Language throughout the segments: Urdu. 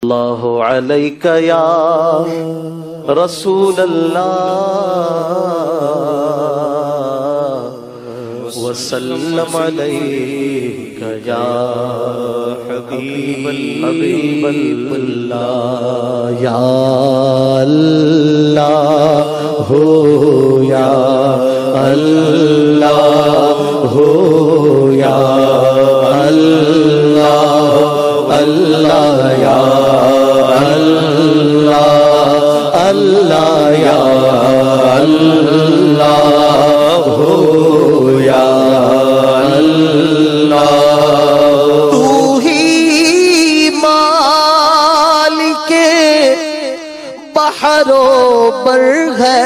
اللہ علیک یا رسول اللہ وسلم علیک یا حبیب اللہ یا اللہ یا اللہ یا اللہ اللہ یا اللہ اللہ یا اللہ یا اللہ تو ہی مالک بحر و بر ہے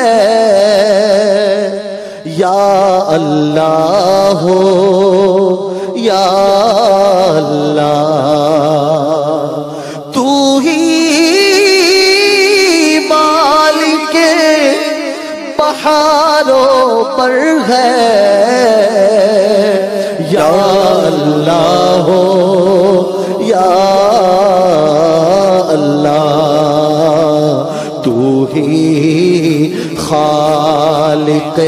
یا اللہ یا اللہ تو ہی مالک بہاروں پر ہے یا اللہ یا اللہ تو ہی خالق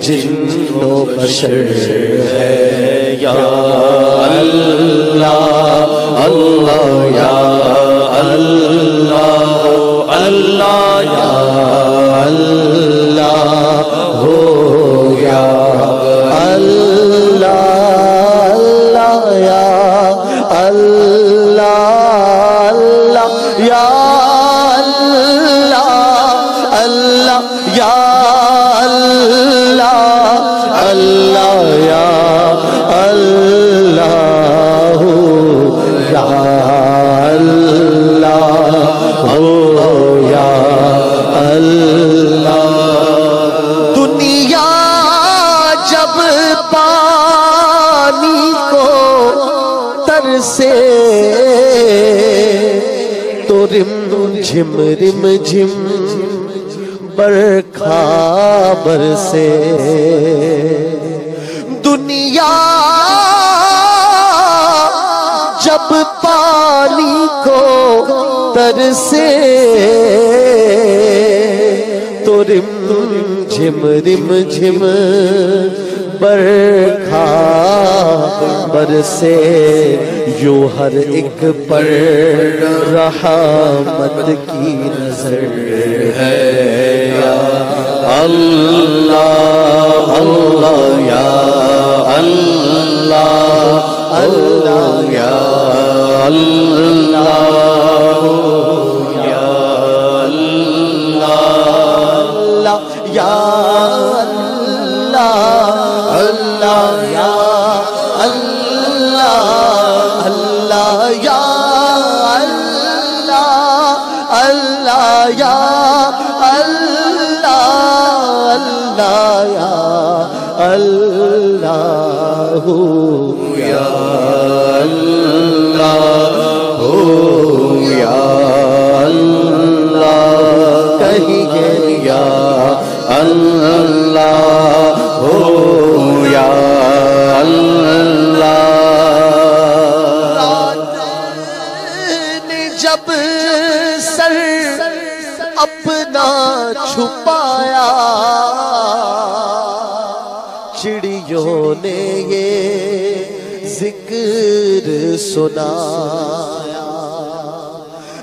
جن و بشر ہے یا اللہ اللہ یا اللہ اللہ یا اللہ ہو یا اللہ اللہ یا اللہ اللہ یا اللہ اللہ یا اللہ یا اللہ یا اللہ یا اللہ دنیا جب پانی کو ترسے تو رم جھم رم جھم برکھا برسے دنیا جب پانی کو ترسے تو رم جھم برکھا برسے یوں ہر ایک پر رحمت کی نظر ہے یا اللہ اللہ یا اللہ اللہ یا اللہ یا اللہ یا اللہ یا اللہ اللہ یا اللہ اللہ یا اللہ اللہ یا اللہ یا اللہ یا اللہ کہیے یا اللہ یا اللہ رات نے جب سر اپنا چھپایا چڑیوں نے یہ ذکر سنایا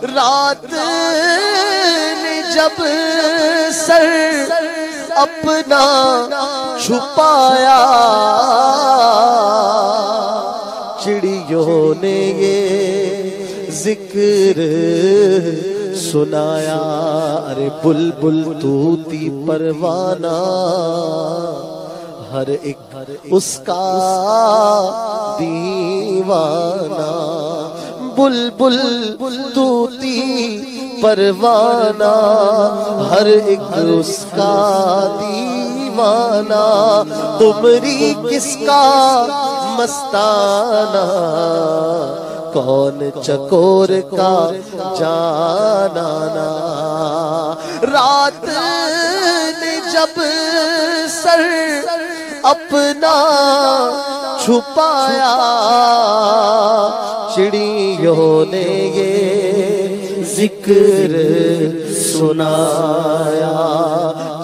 رات نے جب سر اپنا چھپایا چڑیوں نے یہ ذکر سنایا ارے بلبل طوطی پروانہ ہر ایک اس کا دیوانہ بلبل طوطی پروانہ ہر ایک اس کا دیوانہ قمری کس کا مستانہ کون چکور کا جانانا رات نے جب سر اپنا چھپایا چڑیوں نے یہ ذکر سنایا،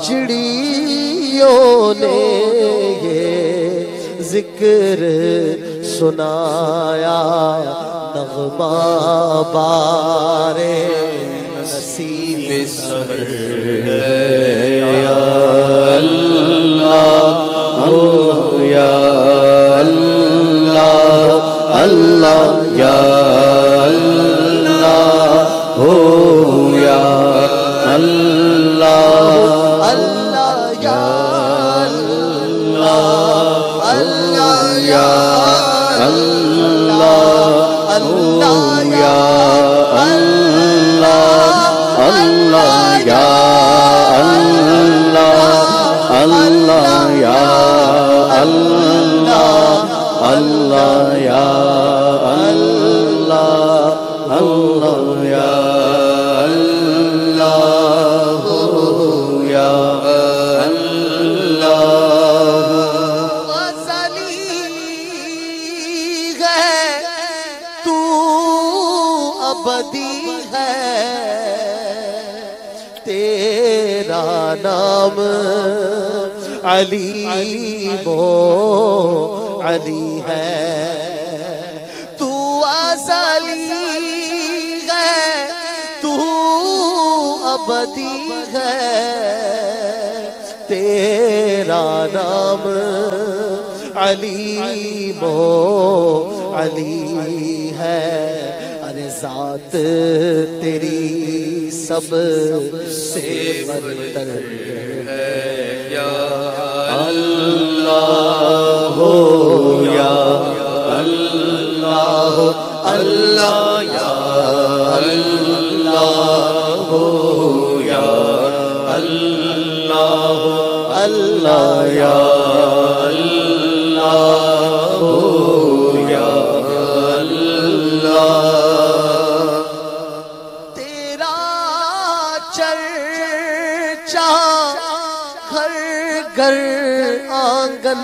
چڑیوں نے یہ ذکر سنایا، نغمہ بارے نصیب سحر ہے یا اللہ یا اللہ اللہ یا اللہ ہو یا اللہ اللہ یا اللہ اللہ یا اللہ اللہ یا اللہ اللہ یا اللہ اللہ یا اللہ اللہ یا اللہ اللہ یا اللہ یا اللہ غزلی ہے تو ابدی ہے تیرا نام علی وہ علی ہے، تو ازلی ہے تو ابدی ہے تیرا نام علی وہ علی ہے، ارے ذات تیری سب سے برتر ہے یا اللہ ہو یا اللہ اللہ یا اللہ ہو یا اللہ اللہ یا اللہ ہو یا اللہ تیرا چرچا ہر گھر آنگن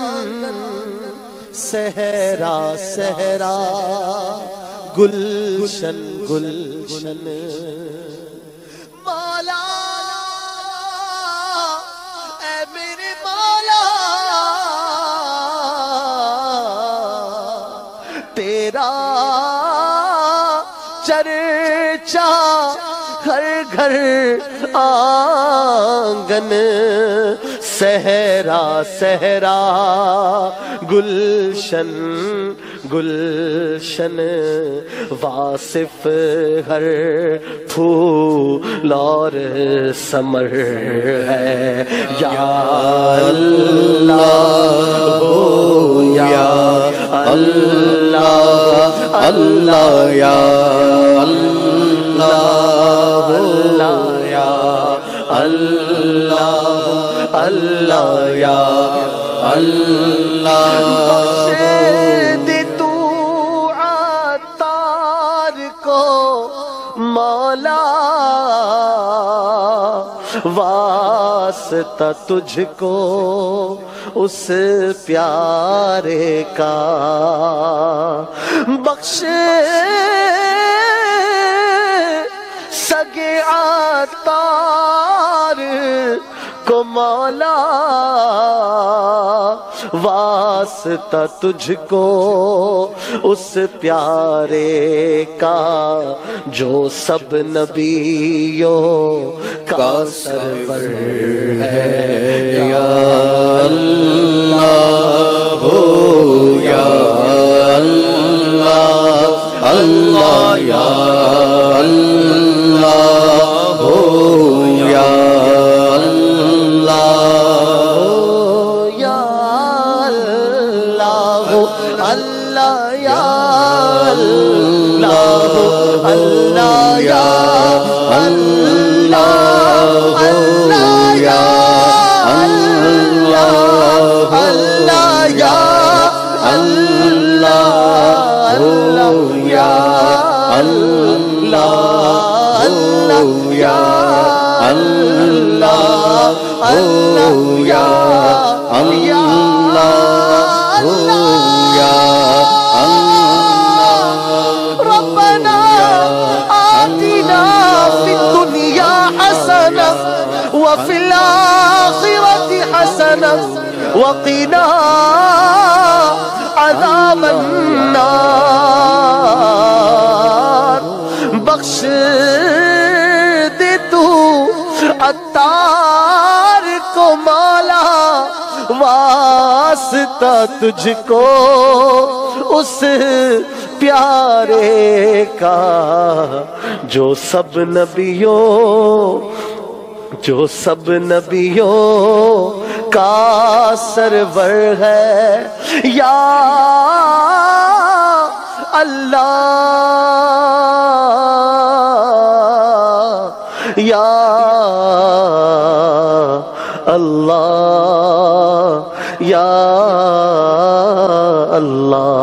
صحرا صحرا گلشن گلشن مولا اے میرے مولا تیرا چرچا ہر گھر آنگن صحرا صحرا گلشن گلشن واصف ہر پھول اور ثمر ہے یا اللہ ہو یا اللہ اللہ یا اللہ اللہ یا اللہ اللہ یا اللہ دے تو عطار کو مولا واسطہ تجھ کو اس پیارے کا بخش سگے عطار کو مولا واسطہ تجھ کو اس پیارے کا جو سب نبیوں کا سرور ہے یا اللہ ہو یا اللہ اللہ یا اللہ ہو یا اللہ یا اللہ اللہ یا اللہ اللہ یا اللہ اللہ یا اللہ اللہ یا اللہ اللہ یا اللہ اللہ یا اللہ ربنا آتنا وفي الآخرة حسنة وقنا عذاب النار. بخش دے تو عطار کو مولا، واسطہ تجھ کو اس پیارے کا جو سب نبیوں کا سرور ہے. یا اللہ یا اللہ یا اللہ.